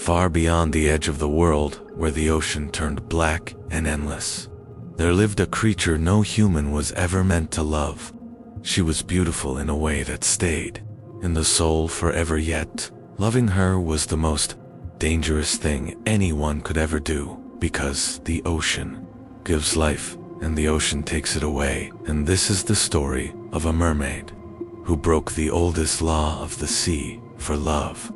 far beyond the edge of the world, where the ocean turned black and endless, there lived a creature no human was ever meant to love. She was beautiful in a way that stayed in the soul forever, yet loving her was the most dangerous thing anyone could ever do, because the ocean gives life and the ocean takes it away. And this is the story of a mermaid who broke the oldest law of the sea for love.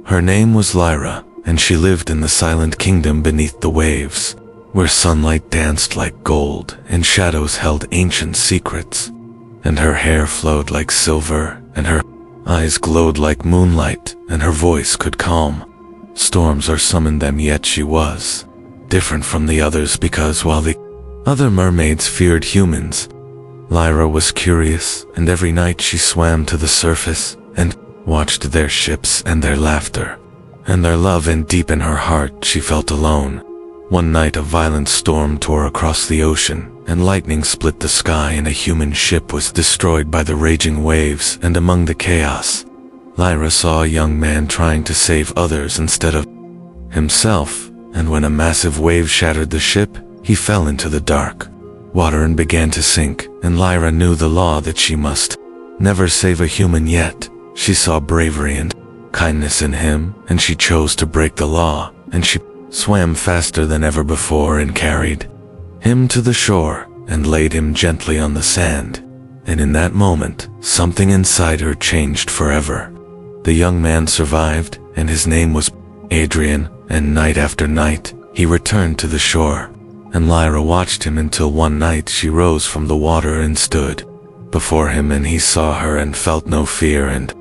Her name was Lyra, and she lived in the silent kingdom beneath the waves, where sunlight danced like gold and shadows held ancient secrets. And her hair flowed like silver, and her eyes glowed like moonlight, and her voice could calm storms or summon them. Yet she was different from the others, because while the other mermaids feared humans, Lyra was curious, and every night she swam to the surface and watched their ships and their laughter and their love, and deep in her heart she felt alone. One night a violent storm tore across the ocean, and lightning split the sky, and a human ship was destroyed by the raging waves. And among the chaos, Lyra saw a young man trying to save others instead of himself, and when a massive wave shattered the ship, he fell into the dark water and began to sink. And Lyra knew the law that she must never save a human, yet she saw bravery and kindness in him, and she chose to break the law. And she swam faster than ever before and carried him to the shore and laid him gently on the sand. And in that moment, something inside her changed forever. The young man survived, and his name was Adrian, and night after night, he returned to the shore. And Lyra watched him until one night she rose from the water and stood before him, and he saw her and felt no fear. And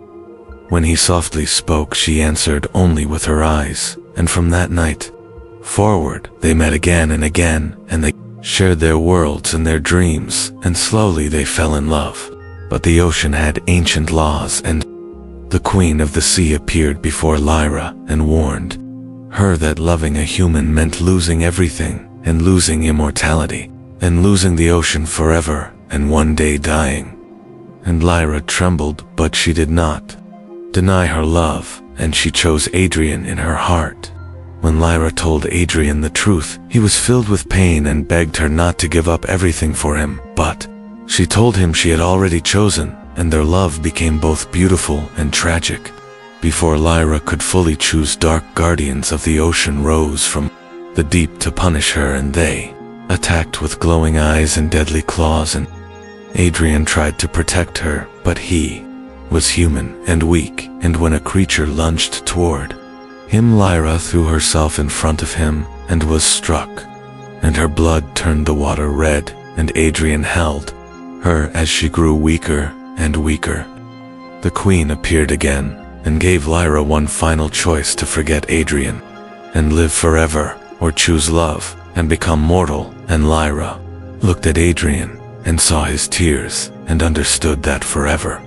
when he softly spoke, she answered only with her eyes. And from that night forward, they met again and again, and they shared their worlds and their dreams, and slowly they fell in love. But the ocean had ancient laws, and the queen of the sea appeared before Lyra and warned her that loving a human meant losing everything, and losing immortality, and losing the ocean forever, and one day dying. And Lyra trembled, but she did not deny her love, and she chose Adrian in her heart. When Lyra told Adrian the truth, he was filled with pain and begged her not to give up everything for him. But she told him she had already chosen, and their love became both beautiful and tragic. Before Lyra could fully choose, dark guardians of the ocean rose from the deep to punish her, and they attacked with glowing eyes and deadly claws. And Adrian tried to protect her, but he was human and weak, and when a creature lunged toward him, Lyra threw herself in front of him and was struck, and her blood turned the water red, and Adrian held her as she grew weaker and weaker. The queen appeared again and gave Lyra one final choice: to forget Adrian and live forever, or choose love and become mortal. And Lyra looked at Adrian and saw his tears and understood that forever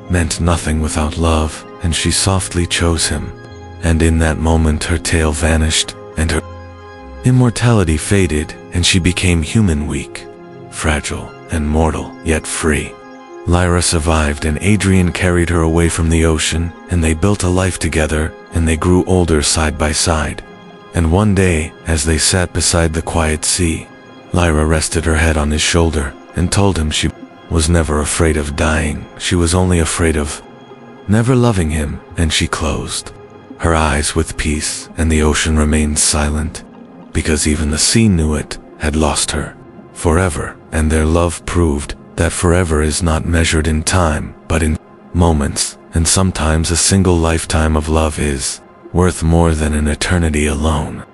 meant nothing without love, and she softly chose him. And in that moment her tale vanished, and her immortality faded, and she became human, weak, fragile, and mortal, yet free. Lyra survived, and Adrian carried her away from the ocean, and they built a life together, and they grew older side by side. And one day, as they sat beside the quiet sea, Lyra rested her head on his shoulder and told him she was never afraid of dying. She was only afraid of never loving him. And she closed her eyes with peace, and the ocean remained silent, because even the sea knew it had lost her forever. And their love proved that forever is not measured in time, but in moments, and sometimes a single lifetime of love is worth more than an eternity alone.